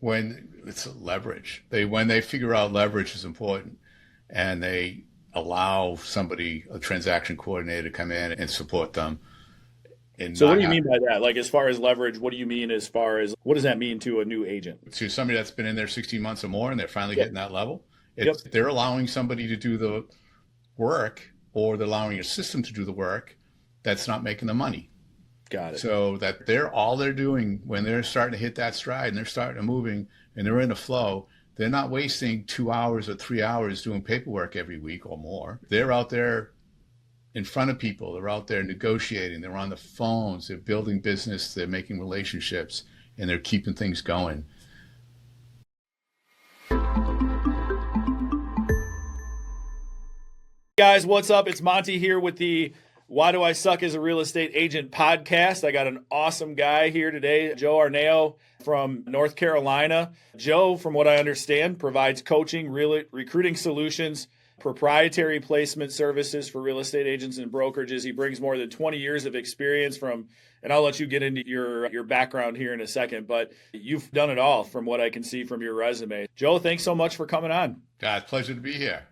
When it's leverage, when they figure out leverage is important, and they allow somebody, a transaction coordinator, to come in and support them and So what not do you have mean by that? Like as far as leverage, what do you mean as far as what does that mean to a new agent? to somebody that's been in there 16 months or more and they're finally Yep. hitting that level. Yep. They're allowing somebody to do the work, or they're allowing a system to do the work that's not making the money. Got it. So that they're doing when they're starting to hit that stride and they're starting to moving and they're in a flow, they're not wasting 2 hours or 3 hours doing paperwork every week or more. They're out there in front of people. They're out there negotiating. They're on the phones. They're building business. They're making relationships, and they're keeping things going. Guys, what's up? It's Monte here with the Why Do I Suck as a Real Estate Agent podcast. I got an awesome guy here today, Joe Arnao from North Carolina. Joe, from what I understand, provides coaching, recruiting solutions, proprietary placement services for real estate agents and brokerages. He brings more than 20 years of experience and I'll let you get into your background here in a second, but you've done it all from what I can see from your resume. Joe, thanks so much for coming on. It's a pleasure to be here.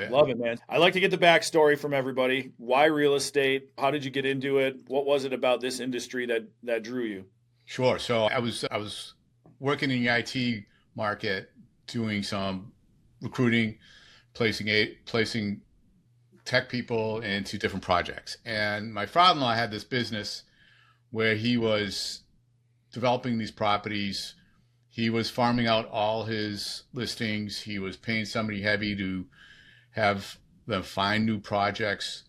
Love it, man. I like to get the backstory from everybody. Why real estate? How did you get into it? What was it about this industry that drew you? Sure. So I was working in the IT market, doing some recruiting, placing tech people into different projects. And my father-in-law had this business where he was developing these properties. He was farming out all his listings. He was paying somebody heavy to have them find new projects.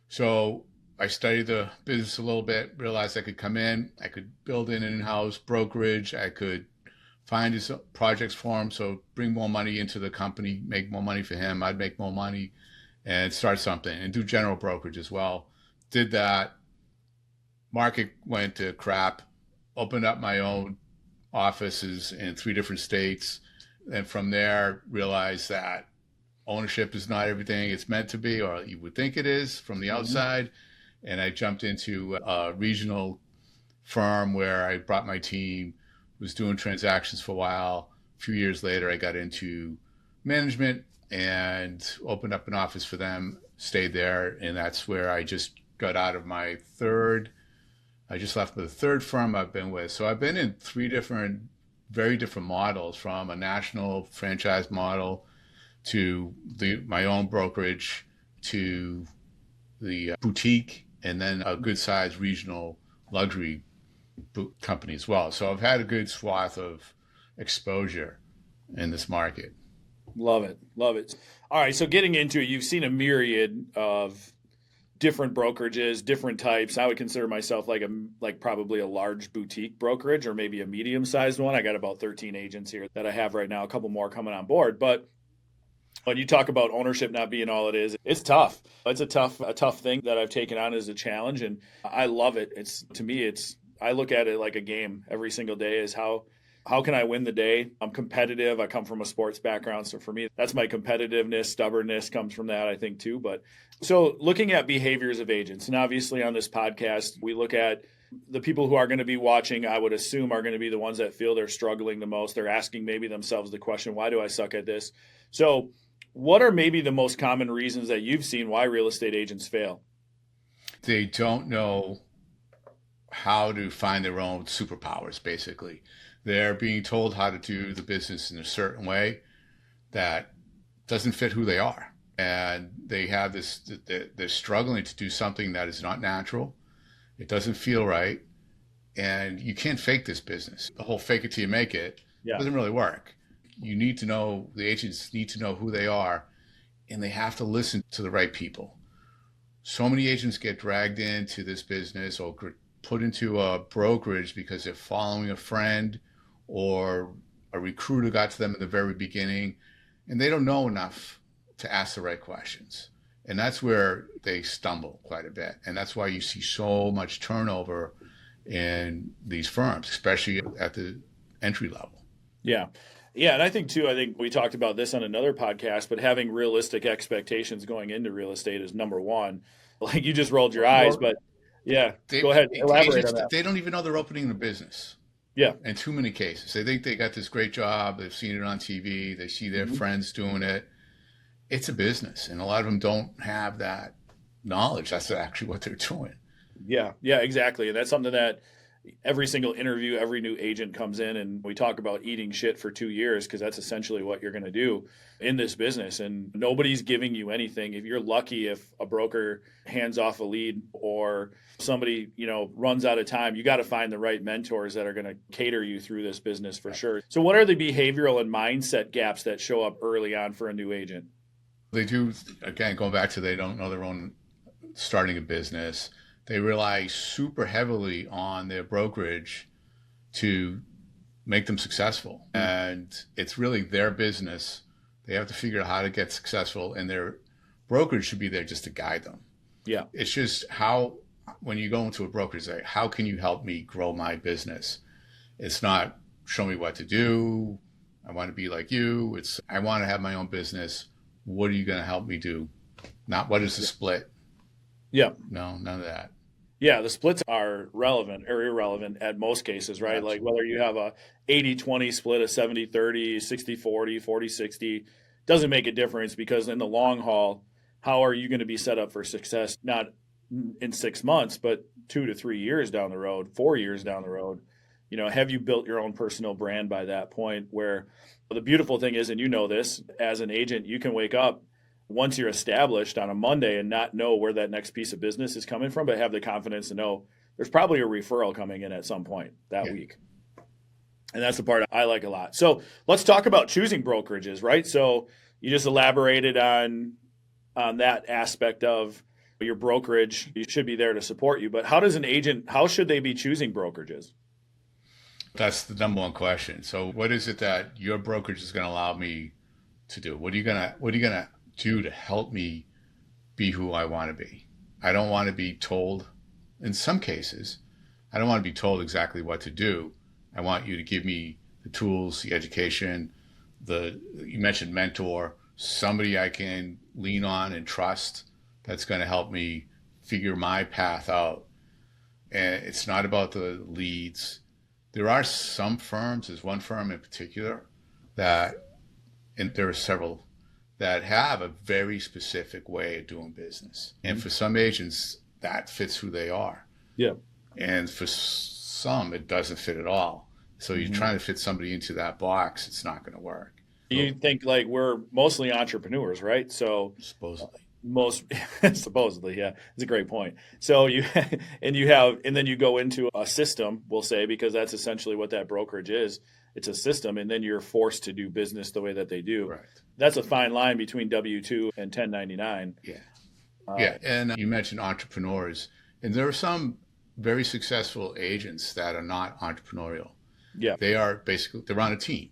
So I studied the business a little bit, realized I could come in, I could build an in-house brokerage, I could find his projects for him, so bring more money into the company, make more money for him, I'd make more money, and start something, and do general brokerage as well. Did that. Market went to crap, opened up my own offices in 3 different states, and from there realized that ownership is not everything it's meant to be, or you would think it is from the outside. And I jumped into a regional firm where I brought my team, was doing transactions for a while. A few years later, I got into management and opened up an office for them, stayed there. And that's where I just got out of I just left for the 3rd firm I've been with. So I've been in 3 different, very different models, from a national franchise model to my own brokerage, to the boutique, and then a good sized regional luxury company as well. So I've had a good swath of exposure in this market. Love it. Love it. All right. So getting into it, you've seen a myriad of different brokerages, different types. I would consider myself like probably a large boutique brokerage, or maybe a medium sized one. I got about 13 agents here that I have right now, a couple more coming on board. But when you talk about ownership not being all it is, it's tough. It's a tough thing that I've taken on as a challenge, and I love it. I look at it like a game every single day. Is how can I win the day? I'm competitive. I come from a sports background, so for me, that's my competitiveness, stubbornness comes from that, I think, too. But so looking at behaviors of agents, and obviously on this podcast, we look at the people who are going to be watching, I would assume, are going to be the ones that feel they're struggling the most. They're asking maybe themselves the question, why do I suck at this? So what are maybe the most common reasons that you've seen why real estate agents fail? They don't know how to find their own superpowers, basically. They're being told how to do the business in a certain way that doesn't fit who they are. And they have they're struggling to do something that is not natural. It doesn't feel right. And you can't fake this business. The whole fake it till you make it doesn't really work. The agents need to know who they are, and they have to listen to the right people. So many agents get dragged into this business or put into a brokerage because they're following a friend, or a recruiter got to them in the very beginning, and they don't know enough to ask the right questions. And that's where they stumble quite a bit. And that's why you see so much turnover in these firms, especially at the entry level. Yeah. Yeah, and I think we talked about this on another podcast, but having realistic expectations going into real estate is number one. Like, you just rolled your eyes, but yeah, go ahead, elaborate on that. They don't even know they're opening a business. Yeah. In too many cases. They think they got this great job. They've seen it on TV. They see their friends doing it. It's a business. And a lot of them don't have that knowledge. That's actually what they're doing. Yeah. Yeah, exactly. And that's something that every single interview, every new agent comes in and we talk about eating shit for 2 years because that's essentially what you're going to do in this business. And nobody's giving you anything. If you're lucky, if a broker hands off a lead or somebody, runs out of time, you got to find the right mentors that are going to cater you through this business for sure. So what are the behavioral and mindset gaps that show up early on for a new agent? They do, again, going back to they don't know their own starting a business. They rely super heavily on their brokerage to make them successful. And it's really their business. They have to figure out how to get successful, and their brokerage should be there just to guide them. Yeah. It's just when you go into a brokerage, say, how can you help me grow my business? It's not show me what to do. I want to be like you. It's I want to have my own business. What are you going to help me do? Not what is the split? Yeah. No, none of that. Yeah, the splits are relevant or irrelevant at most cases, right? Absolutely. Like whether you have a 80-20 split, a 70-30, 60-40, 40-60, doesn't make a difference because in the long haul, how are you going to be set up for success? Not in 6 months, but 2 to 3 years down the road, 4 years down the road. Have you built your own personal brand by that point where the beautiful thing is, and this, as an agent, you can wake up once you're established on a Monday and not know where that next piece of business is coming from, but have the confidence to know there's probably a referral coming in at some point that week. And that's the part I like a lot. So let's talk about choosing brokerages, right? So you just elaborated on that aspect of your brokerage. You should be there to support you, but how should they be choosing brokerages? That's the number one question. So what is it that your brokerage is going to allow me to do? What are you going to do to help me be who I want to be? I don't want to be told, in some cases, I don't want to be told exactly what to do. I want you to give me the tools, the education, you mentioned mentor, somebody I can lean on and trust that's going to help me figure my path out. And it's not about the leads. There are some firms, there's one firm in particular and there are several that have a very specific way of doing business. And for some agents, that fits who they are. Yeah. And for some, it doesn't fit at all. So you're trying to fit somebody into that box, it's not going to work. You think like we're mostly entrepreneurs, right? So supposedly. Supposedly, yeah. It's a great point. So and then you go into a system, we'll say, because that's essentially what that brokerage is. It's a system, and then you're forced to do business the way that they do. Right. That's a fine line between W-2 and 1099. Yeah. And you mentioned entrepreneurs, and there are some very successful agents that are not entrepreneurial. Yeah. They're on a team.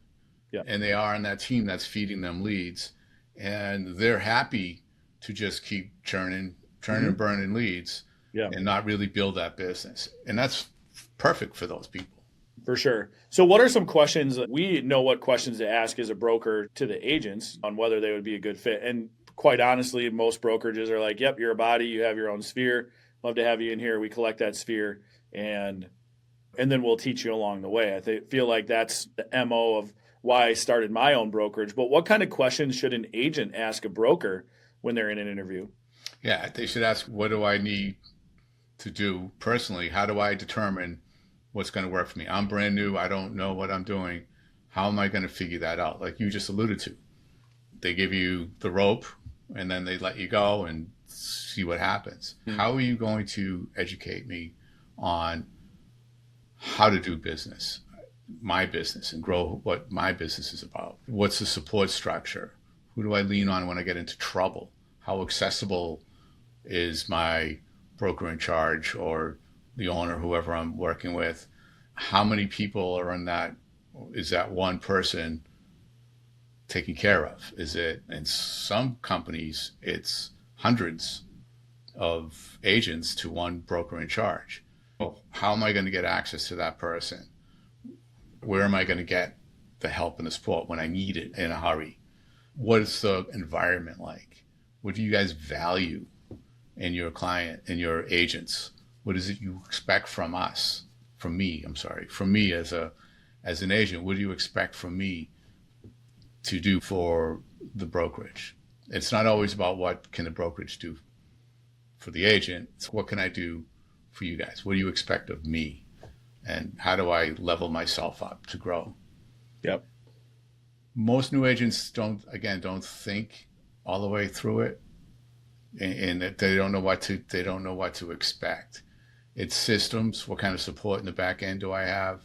Yeah. And they are on that team that's feeding them leads, and they're happy to just keep churning and burning leads and not really build that business. And that's perfect for those people. For sure. So what are some questions? We know what questions to ask as a broker to the agents on whether they would be a good fit. And quite honestly, most brokerages are like, yep, you're a body, you have your own sphere. Love to have you in here. We collect that sphere and then we'll teach you along the way. I feel like that's the MO of why I started my own brokerage. But what kind of questions should an agent ask a broker when they're in an interview? Yeah, they should ask, what do I need to do personally? How do I determine what's going to work for me? I'm brand new. I don't know what I'm doing. How am I going to figure that out? Like you just alluded to, they give you the rope and then they let you go and see what happens. How are you going to educate me on how to do business, my business, and grow what my business is about? What's the support structure? Who do I lean on when I get into trouble? How accessible is my broker in charge or the owner, whoever I'm working with? How many people are in that? Is that one person taken care of? Is it, in some companies, it's hundreds of agents to one broker in charge. Well, how am I going to get access to that person? Where am I going to get the help and the support when I need it in a hurry? What is the environment like? What do you guys value in your client, in your agents? What is it you expect from us? From me as a as an agent, what do you expect from me to do for the brokerage? It's not always about what can the brokerage do for the agent. It's what can I do for you guys? What do you expect of me? And how do I level myself up to grow? Yep. Most new agents don't think all the way through it, and they don't know what to expect. It's systems. What kind of support in the back end do I have?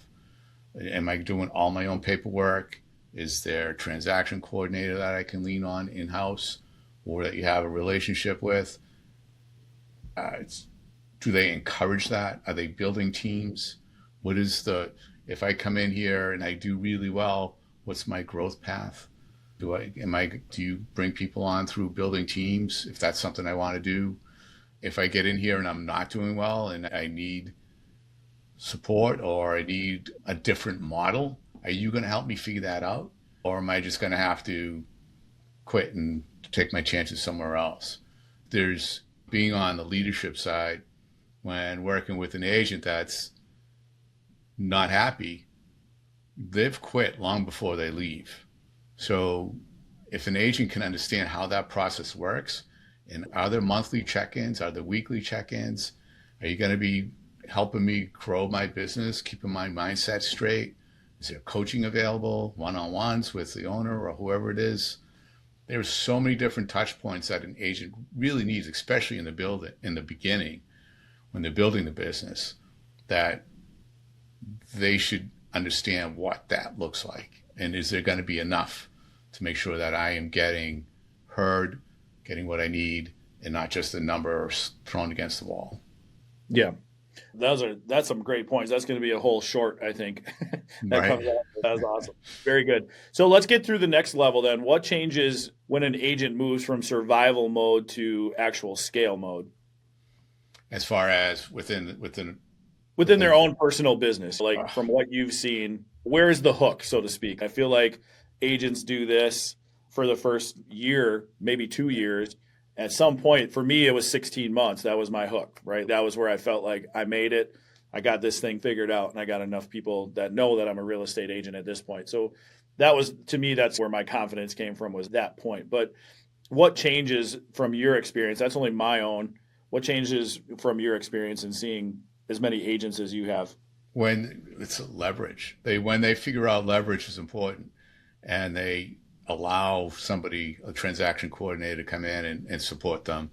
Am I doing all my own paperwork? Is there a transaction coordinator that I can lean on in-house, or that you have a relationship with? Do they encourage that? Are they building teams? If I come in here and I do really well, what's my growth path? Do you bring people on through building teams if that's something I want to do? If I get in here and I'm not doing well and I need support or I need a different model, are you going to help me figure that out? Or am I just going to have to quit and take my chances somewhere else? There's being on the leadership side when working with an agent that's not happy, they've quit long before they leave. So if an agent can understand how that process works, and are there monthly check-ins, are there weekly check-ins, are you going to be helping me grow my business, keeping my mindset straight? Is there coaching available, one-on-ones with the owner or whoever it is? There's so many different touch points that an agent really needs, especially in the beginning, when they're building the business, that they should understand what that looks like. And is there going to be enough to make sure that I am getting heard, getting what I need, and not just a number thrown against the wall? Yeah. That's some great points. That's going to be a whole short, I think. Right. That's awesome. Very good. So let's get through the next level then. What changes when an agent moves from survival mode to actual scale mode? As far as within their own personal business, like from what you've seen, where is the hook, so to speak? I feel like agents do this for the first year, maybe 2 years. At some point, for me, it was 16 months. That was my hook, right? That was where I felt like I made it. I got this thing figured out, and I got enough people that know that I'm a real estate agent at this point. So that was, to me, that's where my confidence came from, was that point. But what changes from your experience? That's only my own. What changes from your experience in seeing as many agents as you have? When it's leverage, when they figure out leverage is important, and they allow a transaction coordinator, to come in and support them.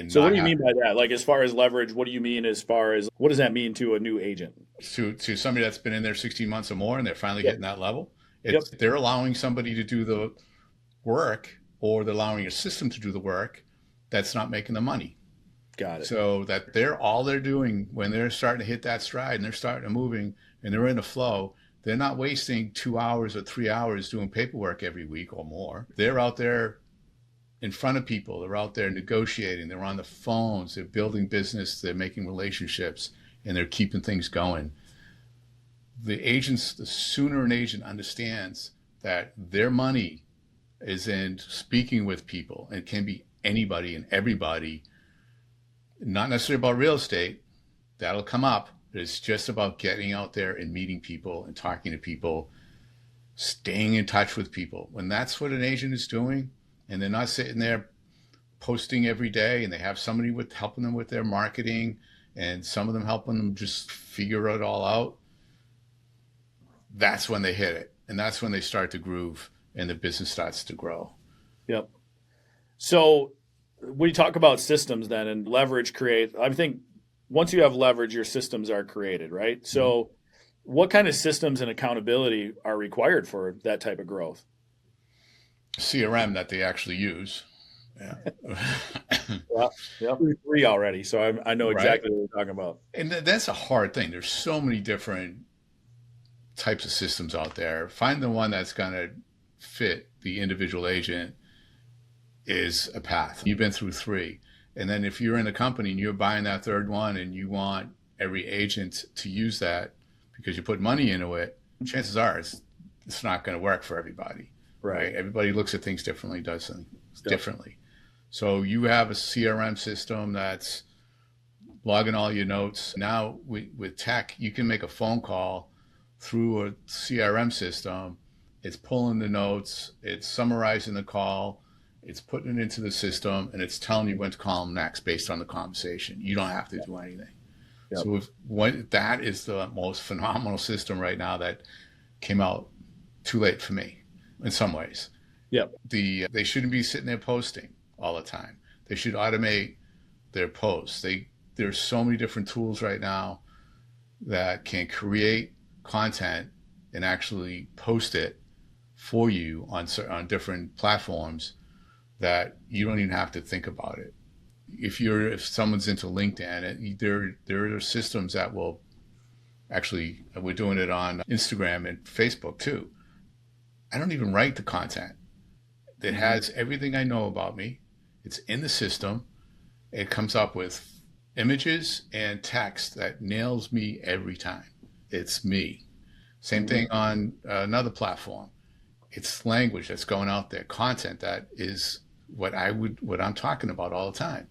So what do you mean by that? Like, as far as leverage, what do you mean as far as, what does that mean to a new agent? To somebody that's been in there 16 months or more and they're finally getting that level, they're allowing somebody to do the work, or they're allowing a system to do the work that's not making the money. Got it. So that all they're doing when they're starting to hit that stride and they're starting to moving and they're in a flow, they're not wasting 2 hours or 3 hours doing paperwork every week or more. They're out there in front of people. They're out there negotiating. They're on the phones. They're building business. They're making relationships, and they're keeping things going. The sooner an agent understands that their money is in speaking with people, and it can be anybody and everybody, not necessarily about real estate, that'll come up. It's just about getting out there and meeting people and talking to people, staying in touch with people. When that's what an agent is doing, and they're not sitting there posting every day, and they have somebody helping them with their marketing, and some of them helping them just figure it all out, that's when they hit it. And that's when they start to groove and the business starts to grow. Yep. So when you talk about systems then and leverage I think once you have leverage, your systems are created, right? So what kind of systems and accountability are required for that type of growth? CRM that they actually use. Yeah. Yeah. 3 already. So I know exactly what you're talking about. And that's a hard thing. There's so many different types of systems out there. Find the one that's going to fit the individual agent is a path. You've been through 3. And then if you're in a company and you're buying that third one and you want every agent to use that because you put money into it, chances are it's not going to work for everybody. Right? Everybody looks at things differently, does things differently. So you have a CRM system that's logging all your notes. Now with tech, you can make a phone call through a CRM system. It's pulling the notes, it's summarizing the call, it's putting it into the system, and it's telling you when to call them next based on the conversation. You don't have to do anything. Yep. So that is the most phenomenal system right now that came out too late for me in some ways. Yep. They shouldn't be sitting there posting all the time. They should automate their posts. There's so many different tools right now that can create content and actually post it for you on different platforms that you don't even have to think about it. If someone's into LinkedIn, there are systems that will actually, we're doing it on Instagram and Facebook too. I don't even write the content. It has everything I know about me. It's in the system. It comes up with images and text that nails me every time. It's me. Same thing on another platform. It's language that's going out there, content that is what I'm talking about all the time.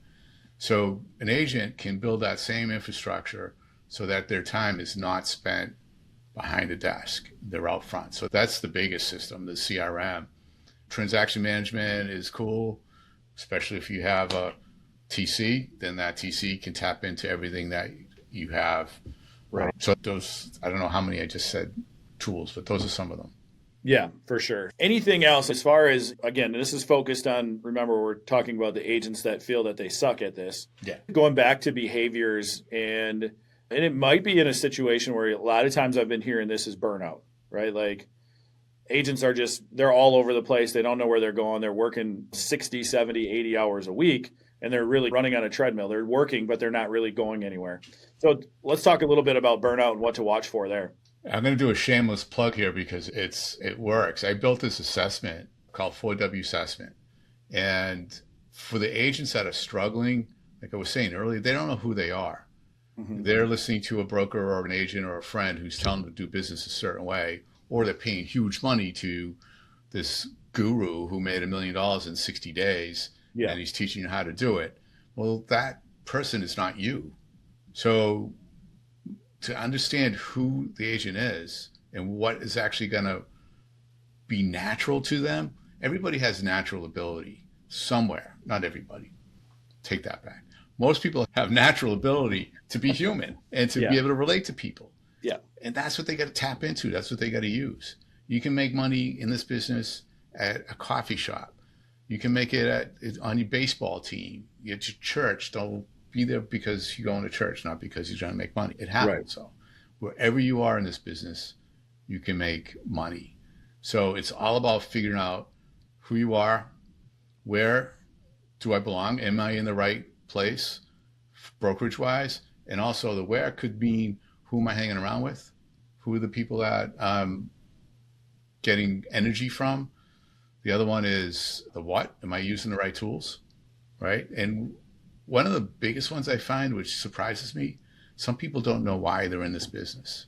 So an agent can build that same infrastructure so that their time is not spent behind a desk. They're out front. So that's the biggest system, the CRM. Transaction management is cool, especially if you have a TC, then that TC can tap into everything that you have. Right. So those, I don't know how many I just said tools, but those are some of them. Yeah, for sure. Anything else as far as, again, this is focused on, remember, we're talking about the agents that feel that they suck at this. Yeah. Going back to behaviors, and it might be in a situation where a lot of times I've been hearing this is burnout, right? Like agents are they're all over the place. They don't know where they're going. They're working 60, 70, 80 hours a week, and they're really running on a treadmill. They're working, but they're not really going anywhere. So let's talk a little bit about burnout and what to watch for there. I'm going to do a shameless plug here because it works. I built this assessment called 4W assessment. And for the agents that are struggling, like I was saying earlier, they don't know who they are. Mm-hmm. They're listening to a broker or an agent or a friend who's telling them to do business a certain way, or they're paying huge money to this guru who made $1 million in 60 days, and he's teaching you how to do it. Well, that person is not you. So to understand who the agent is and what is actually going to be natural to them, everybody has natural ability somewhere. Not everybody. Take that back. Most people have natural ability to be human and to be able to relate to people. Yeah. And that's what they got to tap into. That's what they got to use. You can make money in this business at a coffee shop. You can make it on your baseball team, at your church. Don't be there because you're going to church, not because you're trying to make money. It happens. Right. So wherever you are in this business, you can make money. So it's all about figuring out who you are, where do I belong? Am I in the right place, brokerage wise? And also the where could mean who am I hanging around with? Who are the people that I'm getting energy from? The other one is the what. Am I using the right tools? Right? And one of the biggest ones I find, which surprises me, some people don't know why they're in this business.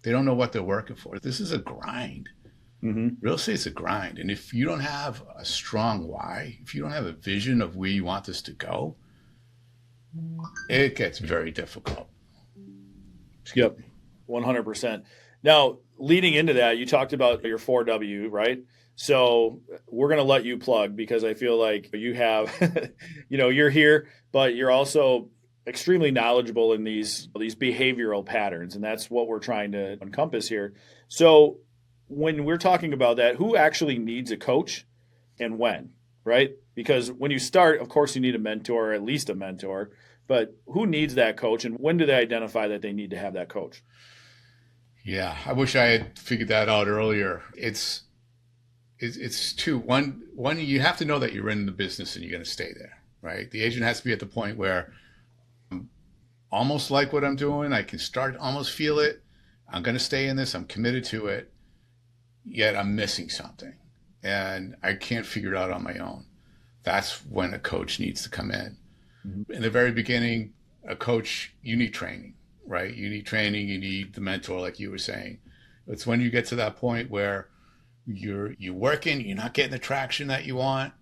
They don't know what they're working for. This is a grind. Mm-hmm. Real estate's a grind. And if you don't have a strong why, if you don't have a vision of where you want this to go, it gets very difficult. Yep, 100%. Now, leading into that, you talked about your 4W, right? So we're going to let you plug because I feel like you have, you're here, but you're also extremely knowledgeable in these behavioral patterns. And that's what we're trying to encompass here. So when we're talking about that, who actually needs a coach and when, right? Because when you start, of course, you need a mentor, or at least a mentor, but who needs that coach and when do they identify that they need to have that coach? Yeah, I wish I had figured that out earlier. It's two. One, you have to know that you're in the business and you're going to stay there, right? The agent has to be at the point where I'm almost like what I'm doing. I can start almost feel it. I'm going to stay in this. I'm committed to it. Yet I'm missing something and I can't figure it out on my own. That's when a coach needs to come in. Mm-hmm. In the very beginning, a coach, you need training, right? You need training. You need the mentor, like you were saying. It's when you get to that point where you're working, you're not getting the traction that you want,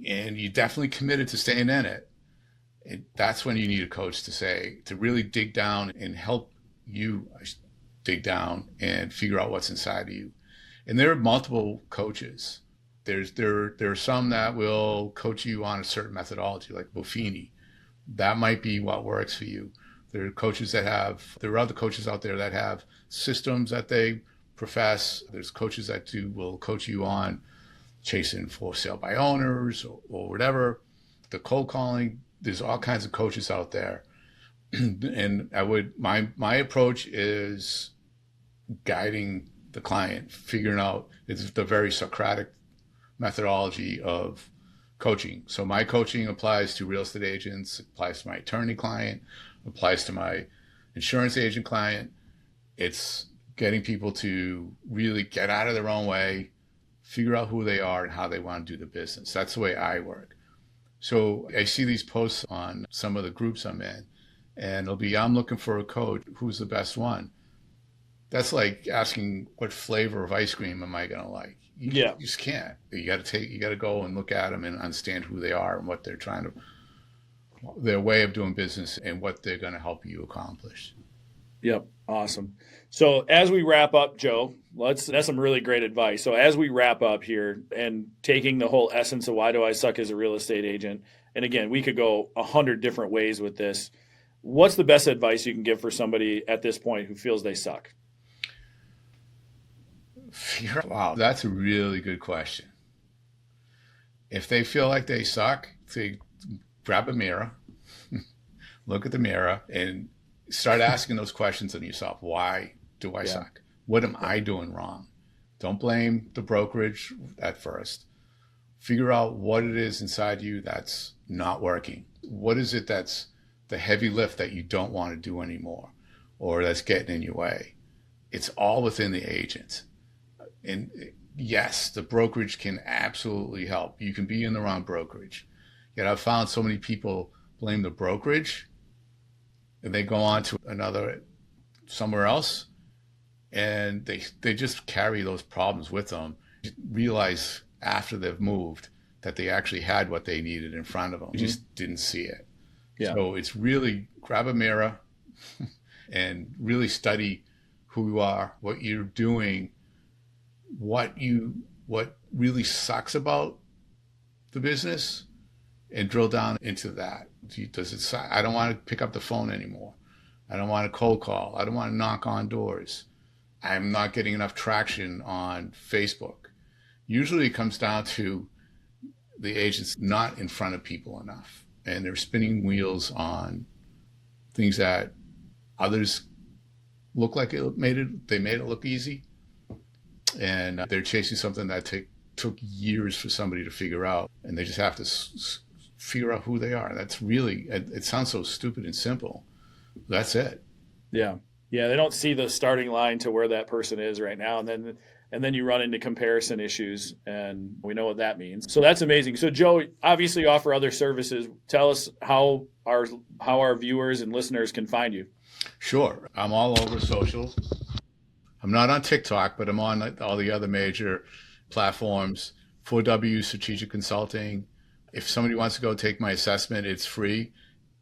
and you're definitely committed to staying in it. That's when you need a coach to really dig down and help you dig down and figure out what's inside of you. And there are multiple coaches. There are some that will coach you on a certain methodology, like Buffini. That might be what works for you. There are other coaches out there that have systems that they profess. There's coaches that will coach you on chasing for sale by owners or whatever. The cold calling, there's all kinds of coaches out there. And my approach is guiding the client, figuring out, it's the very Socratic methodology of coaching. So my coaching applies to real estate agents, applies to my attorney client, applies to my insurance agent client. It's getting people to really get out of their own way, figure out who they are and how they want to do the business. That's the way I work. So I see these posts on some of the groups I'm in, and it'll be, I'm looking for a coach. Who's the best one? That's like asking, what flavor of ice cream am I going to like? You just can't. You got to go and look at them and understand who they are and what they're their way of doing business and what they're going to help you accomplish. Yep. Awesome. So as we wrap up, Joe, that's some really great advice. So as we wrap up here and taking the whole essence of why do I suck as a real estate agent? And again, we could go 100 different ways with this. What's the best advice you can give for somebody at this point who feels they suck? Wow, that's a really good question. If they feel like they suck, they grab a mirror, look at the mirror, and start asking those questions of yourself. Why do I suck? What am I doing wrong? Don't blame the brokerage at first. Figure out what it is inside you that's not working. What is it that's the heavy lift that you don't want to do anymore or that's getting in your way? It's all within the agent. And yes, the brokerage can absolutely help. You can be in the wrong brokerage. Yet I've found so many people blame the brokerage and they go on to somewhere else, and they just carry those problems with them. Realize after they've moved that they actually had what they needed in front of them. You just didn't see it. Yeah. So it's really grab a mirror and really study who you are, what you're doing, what really sucks about the business, and drill down into that. Does it suck? I don't want to pick up the phone anymore. I don't want to cold call. I don't want to knock on doors. I'm not getting enough traction on Facebook. Usually it comes down to the agents not in front of people enough, and they're spinning wheels on things that others look like they made it look easy, and they're chasing something that took years for somebody to figure out, and they just have to figure out who they are. That's really, it sounds so stupid and simple. That's it. Yeah. They don't see the starting line to where that person is right now, and then you run into comparison issues, and we know what that means. So that's amazing. So Joe, obviously you offer other services. Tell us how our viewers and listeners can find you. Sure. I'm all over social. I'm not on TikTok, but I'm on all the other major platforms. 4W Strategic Consulting. If somebody wants to go take my assessment, it's free.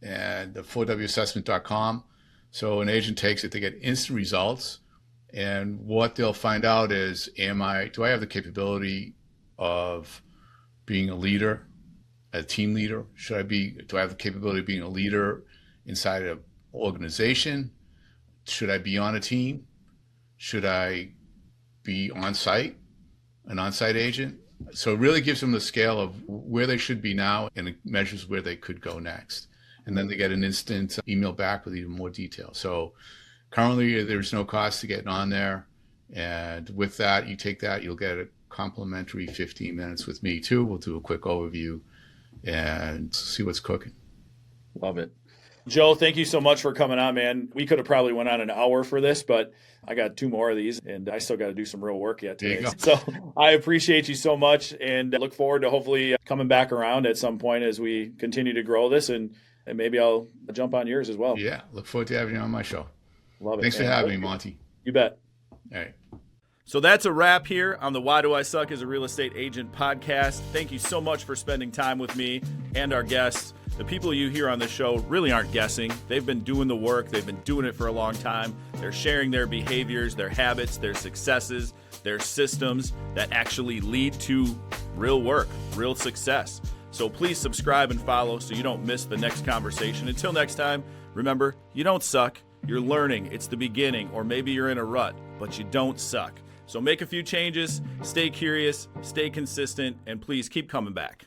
And the 4wassessment.com. So an agent takes it, they get instant results. And what they'll find out is, do I have the capability of being a leader, a team leader? Do I have the capability of being a leader inside an organization? Should I be on a team? Should I be on site, an on-site agent? So it really gives them the scale of where they should be now, and it measures where they could go next. And then they get an instant email back with even more detail. So currently there's no cost to getting on there. And with that, you take that, you'll get a complimentary 15 minutes with me too. We'll do a quick overview and see what's cooking. Love it. Joe, thank you so much for coming on, man. We could have probably went on an hour for this, but I got 2 more of these, and I still got to do some real work yet today. So I appreciate you so much, and look forward to hopefully coming back around at some point as we continue to grow this, and maybe I'll jump on yours as well. Yeah, look forward to having you on my show. Love it. Thanks for having me, Monty. You bet. All right. So that's a wrap here on the Why Do I Suck as a Real Estate Agent podcast. Thank you so much for spending time with me and our guests. The people you hear on the show really aren't guessing. They've been doing the work. They've been doing it for a long time. They're sharing their behaviors, their habits, their successes, their systems that actually lead to real work, real success. So please subscribe and follow so you don't miss the next conversation. Until next time, remember, you don't suck. You're learning. It's the beginning, or maybe you're in a rut, but you don't suck. So make a few changes, stay curious, stay consistent, and please keep coming back.